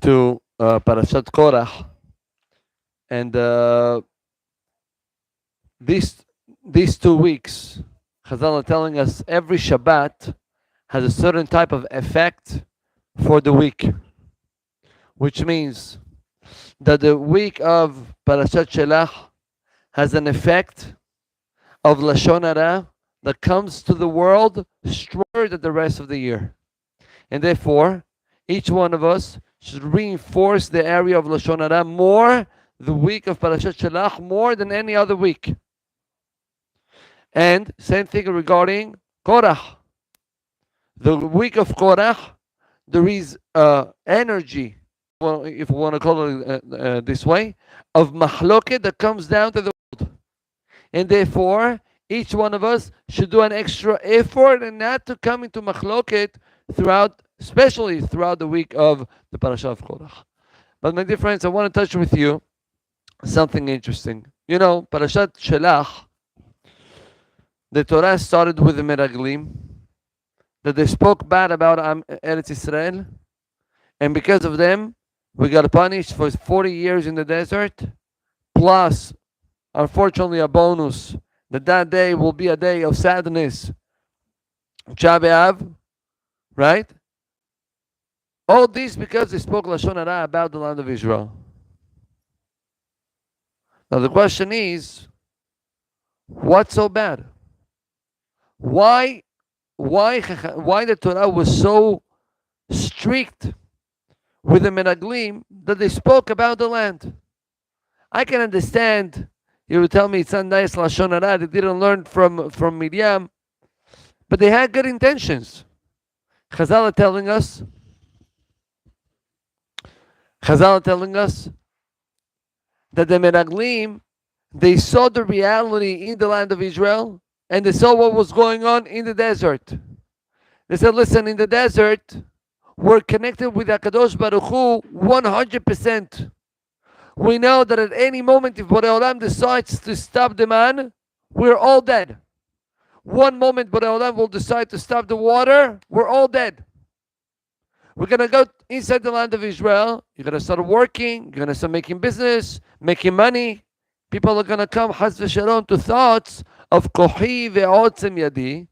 to Parashat Korach, and these these 2 weeks, Chazal are telling us every Shabbat has a certain type of effect for the week, which means that the week of Parashat Shelach has an effect of Lashon Hara that comes to the world stronger than the rest of the year. And therefore, each one of us should reinforce the area of Lashon Hara more the week of Parashat Shelach more than any other week. And same thing regarding Korach. The week of Korach, there is energy, well, if we want to call it this way, of mahloket that comes down to the world. And therefore, each one of us should do an extra effort and not to come into mahloket throughout, especially throughout the week of the Parashat of Korach. But my dear friends, I want to touch with you something interesting. You know, Parashat Shelach, the Torah started with the Meraglim, that they spoke bad about Eretz Israel, and because of them, we got punished for 40 years in the desert, plus, unfortunately, a bonus, that day will be a day of sadness, Tisha B'Av, right? All this because they spoke Lashon Hara about the land of Israel. Now the question is, what's so bad? Why the Torah was so strict with the Menaglim that they spoke about the land? I can understand. You would tell me it's not nice Lashon Hara. They didn't learn from Miriam, but they had good intentions. Chazal are telling us that the Menaglim, they saw the reality in the land of Israel, and they saw what was going on in the desert. They said, listen, in the desert, we're connected with HaKadosh Baruch Hu 100%. We know that at any moment, if Borei Olam decides to stop the man, we're all dead. One moment Borei Olam will decide to stop the water, we're all dead. We're going to go inside the land of Israel. You're going to start working. You're going to start making business, making money. People are going to come, Chas v'Shalom, to thoughts of Kohi ve'otzem yadi.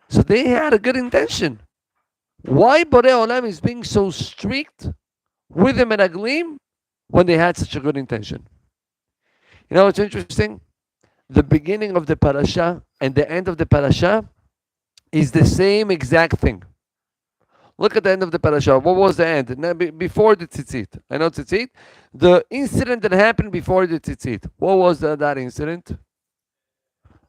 So they had a good intention. Why Borei Olam is being so strict with the Menaglim when they had such a good intention? You know, it's interesting. The beginning of the parasha and the end of the parasha is the same exact thing. Look at the end of the parasha. What was the end? Before the tzitzit. I know tzitzit. The incident that happened before the tzitzit. What was that incident?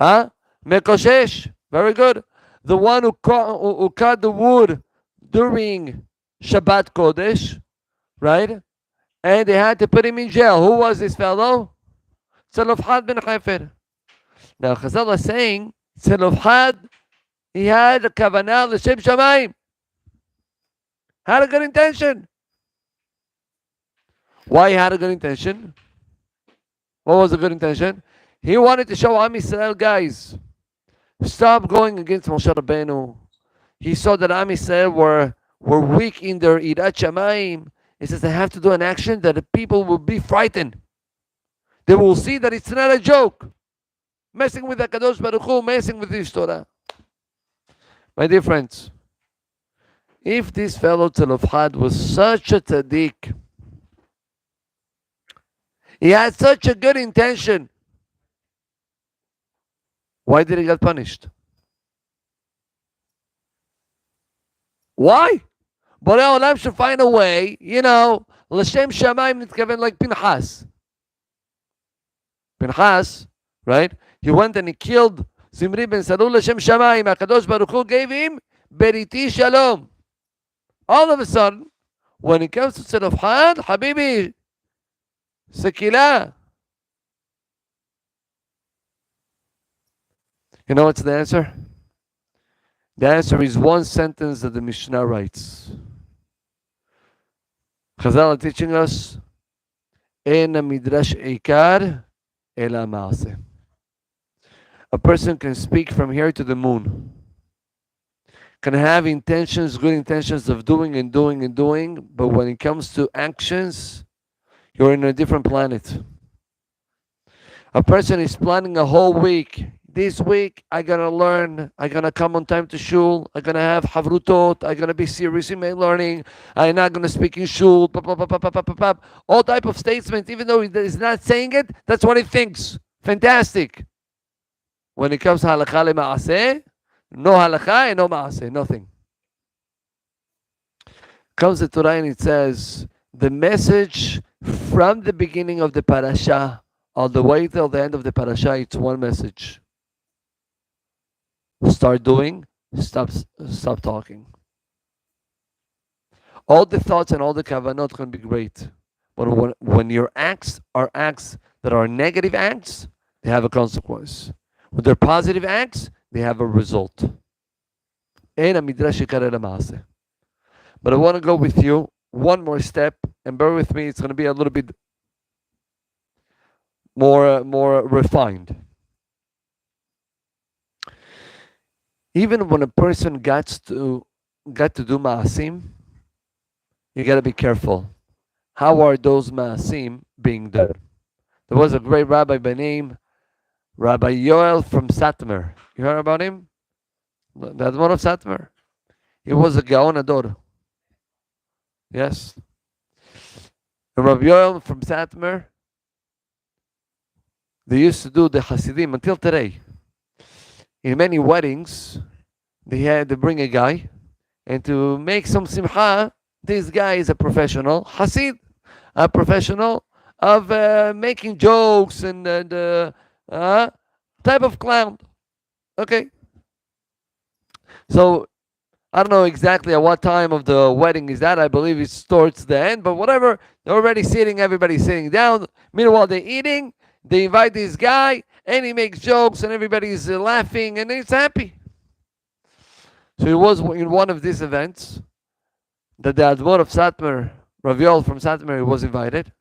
Mekoshesh. Very good. The one who cut the wood during Shabbat Kodesh, right? And they had to put him in jail. Who was this fellow? Tzalofhad ben Hefer. Now Chazal is saying Tzalofhad, he had a kavanah leshem Shamaim. Had a good intention. Why he had a good intention? What was the good intention? He wanted to show Am Yisrael, guys, stop going against Moshe Rabbeinu. He saw that Am Yisrael were weak in their Irat Shamaim. He says they have to do an action that the people will be frightened. They will see that it's not a joke. Messing with HaKadosh Baruch Hu, messing with this Torah. My dear friends, if this fellow Tzalofhad was such a tzaddik, he had such a good intention, why did he get punished? Why? Borei Olam should find a way, leshem Shamaim nitkaven, like Pinchas. Pinchas, right? He went and he killed Zimri ben Saul leshem Shamaim. HaKadosh Baruch Hu gave him Beriti Shalom. All of a sudden, when it comes to Tzalofhad, Habibi, Sekila. You know what's the answer? The answer is one sentence that the Mishnah writes. Chazal are teaching us, En midrash eikar ela ma'aseh. A person can speak from here to the moon. can have intentions, good intentions of doing and doing and doing, but when it comes to actions, you're in a different planet. A person is planning a whole week. This week, I'm going to learn. I'm going to come on time to shul. I'm going to have havrutot. I'm going to be serious in my learning. I'm not going to speak in shul. All type of statements, even though he's not saying it, that's what he thinks. Fantastic. When it comes to halakha le ma'aseh, no halakha and no ma'aseh, nothing. Comes the Torah and it says, the message from the beginning of the parasha all the way till the end of the parasha, it's one message. Start doing, stop talking. All the thoughts and all the kavanot can be great. But when your acts are acts that are negative acts, they have a consequence. When they're positive acts, they have a result. But I want to go with you one more step, and bear with me, it's going to be a little bit more refined. Even when a person got to do ma'asim, you got to be careful. How are those ma'asim being done? There was a great rabbi by name Rabbi Yoel from Satmar. You heard about him? The Admor of Satmar. He was a Gaon Ador. Yes. And Rabbi Yoel from Satmar, they used to do the Hasidim until today. In many weddings, they had to bring a guy, and to make some simcha, this guy is a professional Hasid, a professional of making jokes and type of clown. Okay. So I don't know exactly at what time of the wedding is that. I believe it's towards the end, but whatever. They're already sitting, everybody's sitting down. Meanwhile, they're eating. They invite this guy, and he makes jokes, and everybody's laughing, and it's happy. So it was in one of these events that the Admor of Satmar, Rav Yoel from Satmar, was invited,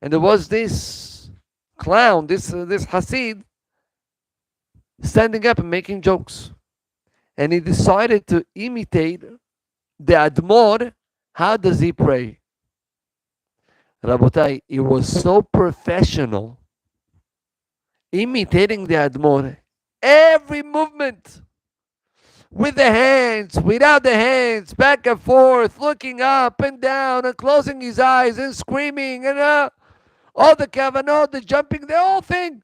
and there was this clown, this Hasid, standing up and making jokes. And he decided to imitate the Admor. How does he pray? Rabotai, he was so professional, imitating the Admor. Every movement, with the hands, without the hands, back and forth, looking up and down, and closing his eyes, and screaming, and all the kavanot, the jumping, the whole thing.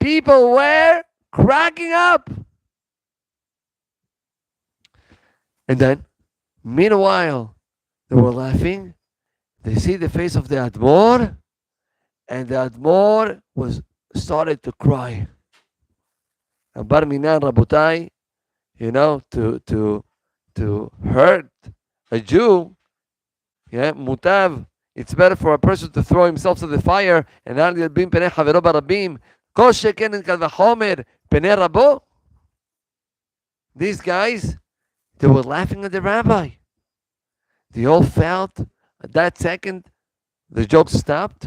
People were cracking up. And then, meanwhile, they were laughing. They see the face of the Admor, and the Admor started to cry. And Bar Minan Rabotai, to hurt a Jew, mutav. It's better for a person to throw himself to the fire and al yalbim penei havero barabim. Kol sheken en kal vachomer penei rabo. These guys, they were laughing at the rabbi. They all felt at that second the jokes stopped,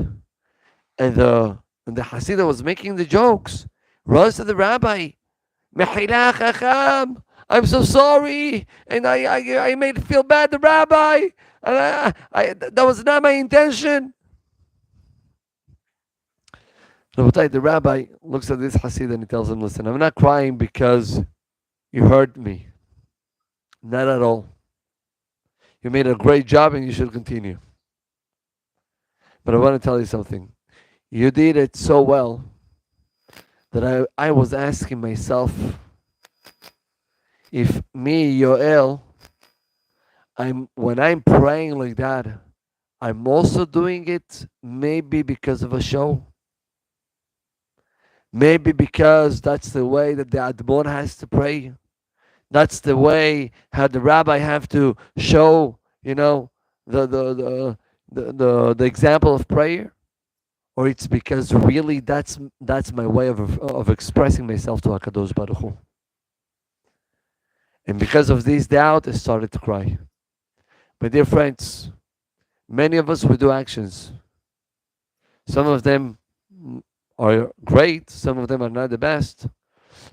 and the Hasidah that was making the jokes runs to the rabbi. Mechila chacham, I'm so sorry, and I made feel bad the rabbi, and that was not my intention. The rabbi looks at this Hasid and he tells him, listen, I'm not crying because you hurt me. Not at all. You made a great job and you should continue. But I want to tell you something. You did it so well that I was asking myself if me, Yoel, when I'm praying like that, I'm also doing it maybe because of a show. Maybe because that's the way that the Admor has to pray. That's the way how the rabbi have to show, the example of prayer, or it's because really that's my way of expressing myself to Hakadosh Baruch Hu. And because of this doubt, I started to cry. My dear friends, many of us will do actions. Some of them are great. Some of them are not the best.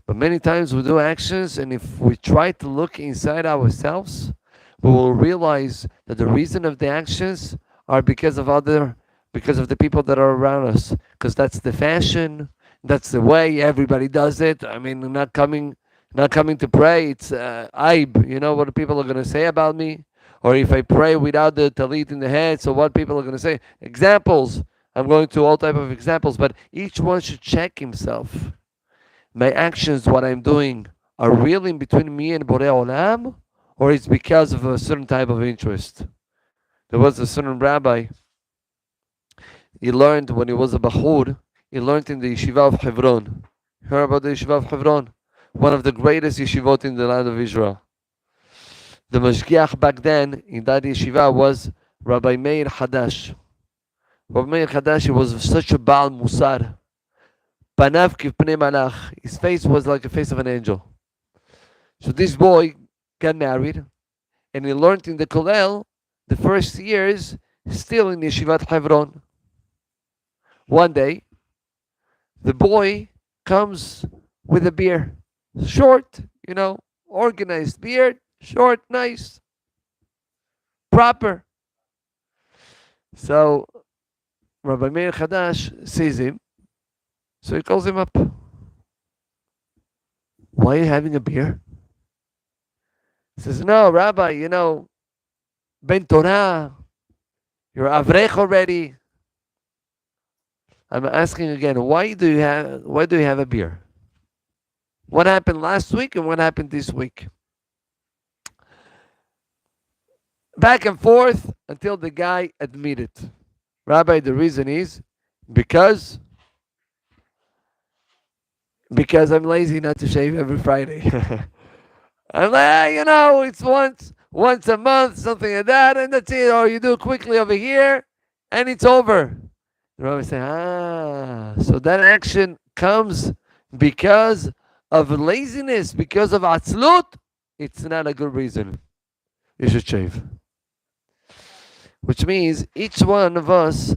But many times we do actions, and if we try to look inside ourselves, we will realize that the reason of the actions are because of the people that are around us. Because that's the fashion, that's the way everybody does it. I mean, not coming to pray, it's aib. You know what the people are going to say about me? Or if I pray without the talit in the head, so what people are going to say? Examples. I'm going to all type of examples, but each one should check himself. My actions, what I'm doing, are really in between me and Borei Olam, or it's because of a certain type of interest. There was a certain rabbi, he learned when he was a Bahur, he learned in the Yeshiva of Hebron. Heard about the Yeshiva of Hebron? One of the greatest yeshivot in the land of Israel. The Mashgiach back then in that yeshiva was Rabbi Meir Hadash. Rabbi Meir Hadash, he was such a Baal Musar. Panav kivpnei malach. His face was like the face of an angel. So this boy got married, and he learned in the Kollel the first years still in Yeshivat Hebron. One day, the boy comes with a beer. Short, organized beard, short, nice, proper. So Rabbi Meir Hadash sees him, so he calls him up. Why are you having a beer? He says, no, Rabbi, Ben Torah, you're Avrech already. I'm asking again, why do you have a beer? What happened last week and what happened this week? Back and forth until the guy admitted. Rabbi, the reason is because I'm lazy not to shave every Friday. I'm like, it's once a month, something like that, and that's it. Or you do it quickly over here, and it's over. The Rabbi said, so that action comes because of laziness, because of atzlut. It's not a good reason. You should shave. Which means each one of us,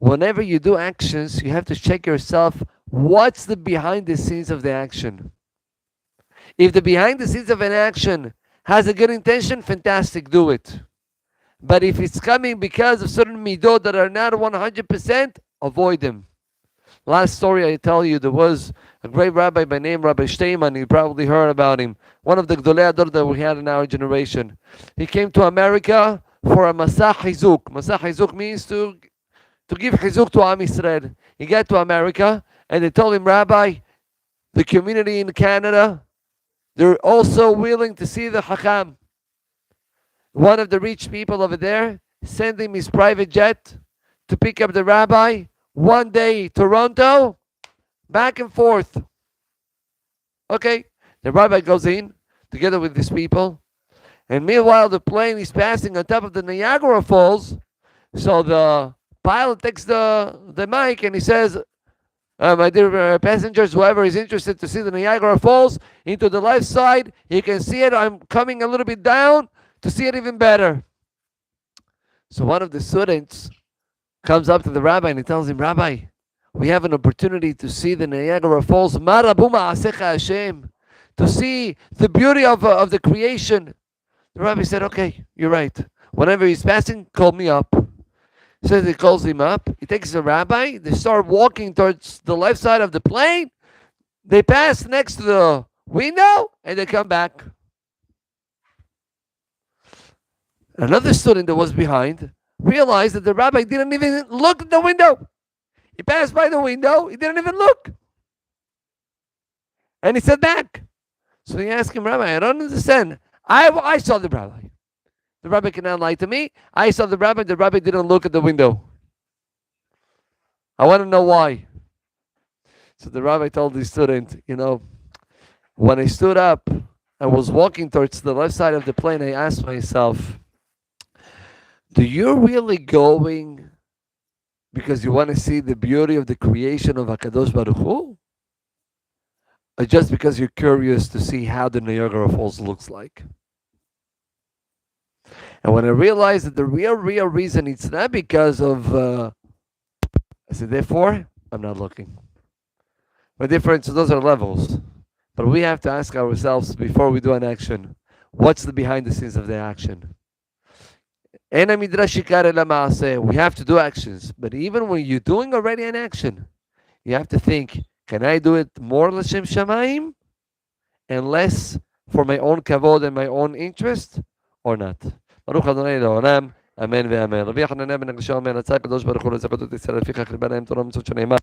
whenever you do actions, you have to check yourself, what's the behind the scenes of the action? If the behind the scenes of an action has a good intention, fantastic, do it. But if it's coming because of certain midot that are not 100%, avoid them. Last story I tell you, there was a great rabbi by name Rabbi Steinman. You probably heard about him. One of the Gdolei Ador that we had in our generation. He came to America for a Masach Hizuk. Masach Hizuk means to give Hizuk to Am Yisrael. He got to America and they told him, Rabbi, the community in Canada, they're also willing to see the Chacham. One of the rich people over there sent him his private jet to pick up the rabbi. One day, Toronto, back and forth. Okay, the rabbi goes in together with these people, and meanwhile the plane is passing on top of the Niagara Falls. So the pilot takes the mic and he says, my dear passengers, whoever is interested to see the Niagara Falls, into the left side, you can see it. I'm coming a little bit down to see it even better. So one of the students comes up to the rabbi and he tells him, Rabbi, we have an opportunity to see the Niagara Falls, to see the beauty of the creation. The rabbi said, okay, you're right. Whenever he's passing, call me up. So he calls him up. He takes the rabbi. They start walking towards the left side of the plane. They pass next to the window and they come back. Another student that was behind realized that the rabbi didn't even look at the window. He passed by the window. He didn't even look. And he sat back. So he asked him, Rabbi, I don't understand. I saw the rabbi. The rabbi cannot lie to me. I saw the rabbi. The rabbi didn't look at the window. I want to know why. So the rabbi told the student, when I stood up, I was walking towards the left side of the plane. I asked myself, do you really going because you want to see the beauty of the creation of HaKadosh Baruch Hu? Or just because you're curious to see how the Niagara Falls looks like? And when I realized that the real reason, it's not because of, I said, therefore, I'm not looking. But difference, those are levels. But we have to ask ourselves before we do an action, what's the behind the scenes of the action? We have to do actions. But even when you're doing already an action, you have to think, can I do it more leshem Shamaim and less for my own kavod and my own interest or not? Baruch Adonai Le'olam. אמן ואמן. רבי יחנניה בן הגלישה אומר, רצה הקדוש ברוך הוא לזכות את ישראל לפיכך לבעל האם תורה ומצוות שנאמר